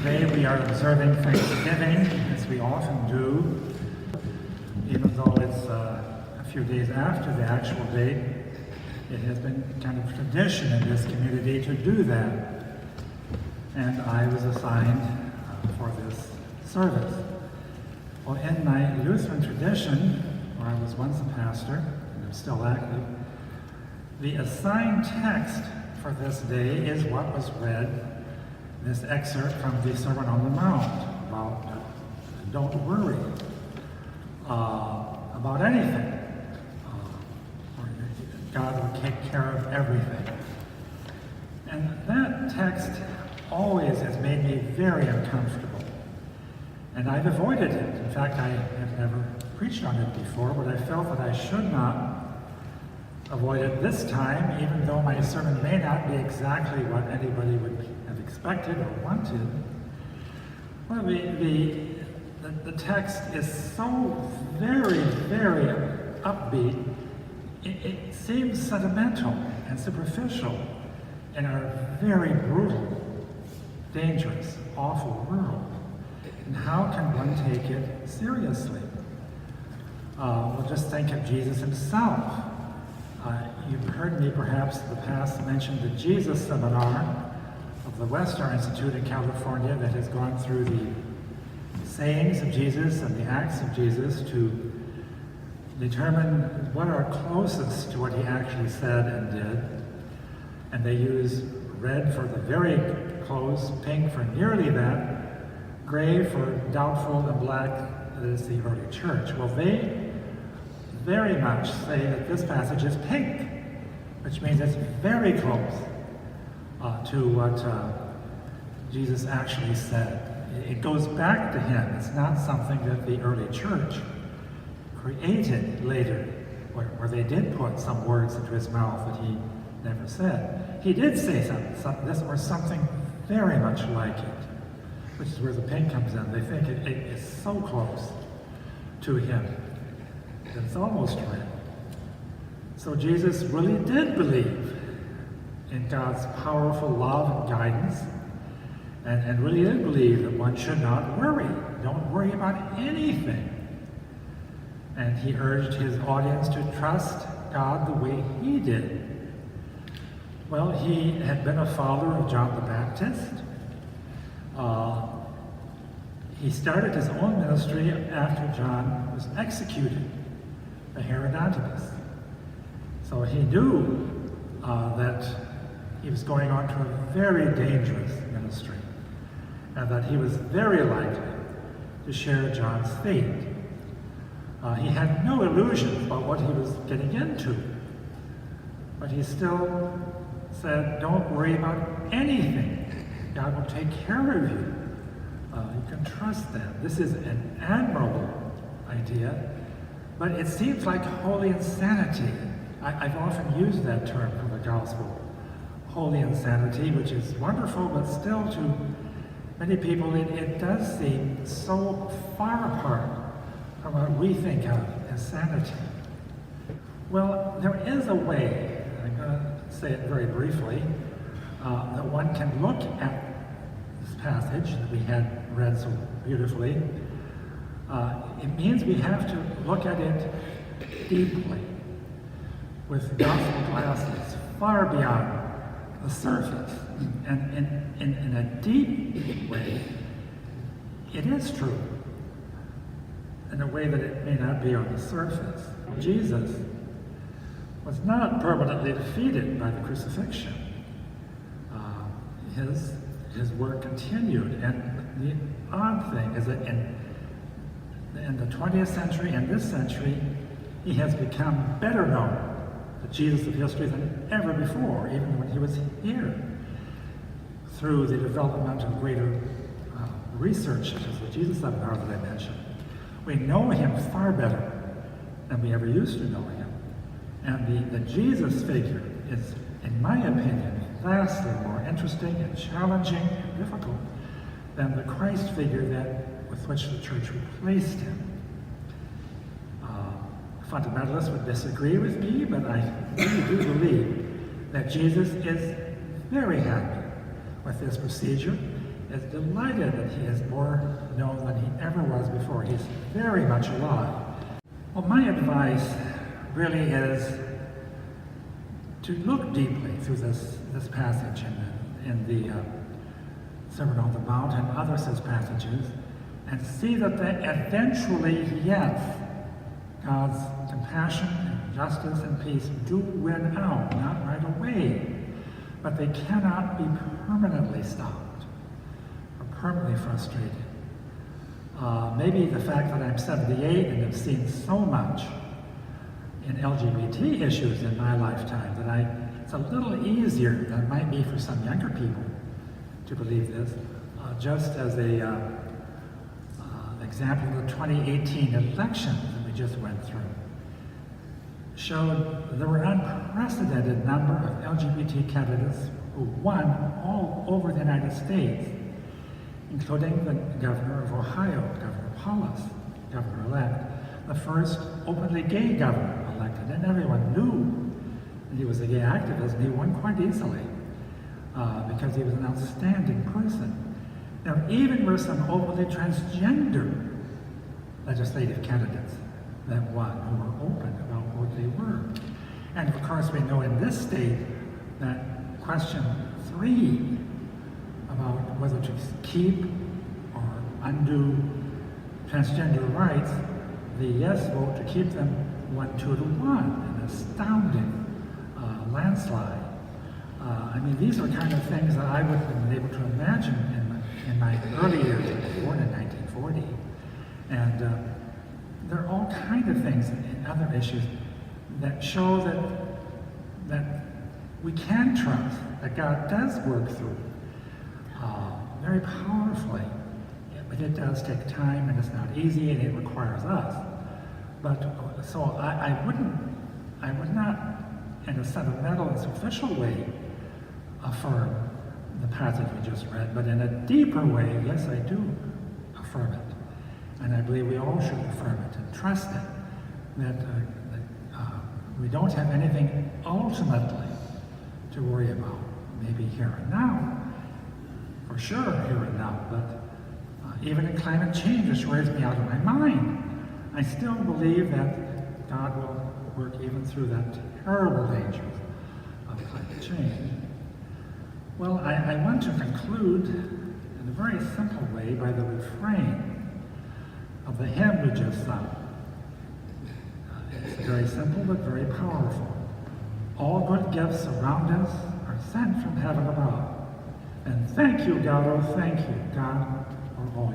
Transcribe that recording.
Today we are observing Thanksgiving, as we often do, even though it's a few days after the actual date. It has been kind of tradition in this community to do that. And I was assigned for this service. Well, in my Lutheran tradition, where I was once a pastor, and I'm still active, the assigned text for this day is what was read, this excerpt from the Sermon on the Mount about don't worry about anything. God will take care of everything. And that text always has made me very uncomfortable. And I've avoided it. In fact, I have never preached on it before, but I felt that I should not avoid it this time, even though my sermon may not be exactly what anybody would have expected or wanted. Well, the text is so very, very upbeat. It seems sentimental and superficial in our very brutal, dangerous, awful world. And how can one take it seriously? Well, just think of Jesus himself. You've heard me perhaps in the past mention the Jesus Seminar of the Western Institute in California that has gone through the sayings of Jesus and the acts of Jesus to determine what are closest to what he actually said and did. And they use red for the very close, pink for nearly that, gray for doubtful, and black that is the early church. Well, they very much say that this passage is pink, which means it's very close to what Jesus actually said. It goes back to him. It's not something that the early church created later, where they did put some words into his mouth that he never said. He did say something, or something very much like it, which is where the pink comes in. They think it is so close to him that it's almost red. So Jesus really did believe in God's powerful love and guidance, and really did believe that one should not worry. Don't worry about anything. And he urged his audience to trust God the way he did. Well, he had been a follower of John the Baptist. He started his own ministry after John was executed by Herod Antipas. So he knew that he was going on to a very dangerous ministry, and that he was very likely to share John's fate. He had no illusions about what he was getting into, but he still said, don't worry about anything. God will take care of you. You can trust that. This is an admirable idea, but it seems like holy insanity. I've often used that term from the gospel, holy insanity, which is wonderful, but still to many people it does seem so far apart from what we think of as sanity. Well, there is a way, I'm going to say it very briefly, that one can look at this passage that we had read so beautifully. It means we have to look at it deeply, with gospel glasses, far beyond the surface. And in a deep way, it is true, in a way that it may not be on the surface. Jesus was not permanently defeated by the crucifixion. His work continued, and the odd thing is that in the 20th century and this century, he has become better known, the Jesus of history, than ever before, even when he was here, through the development of greater research, such as the Jesus Seminar that I mentioned. We know him far better than we ever used to know him. And the Jesus figure is, in my opinion, vastly more interesting and challenging and difficult than the Christ figure with which the church replaced him. Fundamentalists would disagree with me, but I really do believe that Jesus is very happy with this procedure. is delighted that he is more known than he ever was before. He's very much alive. Well, my advice really is to look deeply through this passage in the Sermon on the Mount and other such passages, and see that they eventually, yes, God's compassion and justice and peace do win out, not right away, but they cannot be permanently stopped or permanently frustrated. Maybe the fact that I'm 78 and have seen so much in LGBT issues in my lifetime that it's a little easier than it might be for some younger people to believe this. Just as an example, the 2018 elections that we just went through showed there were an unprecedented number of LGBT candidates who won all over the United States, including the governor of Ohio, Governor Paulus, governor-elect, the first openly gay governor elected, and everyone knew that he was a gay activist, and he won quite easily because he was an outstanding person. There even were some openly transgender legislative candidates that won, who were open about what they were. And of course, we know in this state that question 3 about whether to keep or undo transgender rights, the yes vote to keep them won 2-1, an astounding landslide. I mean, these are kind of things that I would have been able to imagine in my early years. I was born in 1940. And there are all kinds of things in other issues that show that we can trust that God does work through very powerfully. But it does take time, and it's not easy, and it requires us. But so I would not, in a sentimental and superficial way, affirm the passage we just read, but in a deeper way, yes, I do affirm it. And I believe we all should affirm it and trust it, that we don't have anything ultimately to worry about, maybe here and now, for sure here and now, but even in climate change, which wears me out of my mind, I still believe that God will work even through that terrible dangers of climate change. Well, I want to conclude in a very simple way by the refrain of the hymn we just sung. It's very simple but very powerful. All good gifts around us are sent from heaven above. And thank you, God, oh thank you, God, for all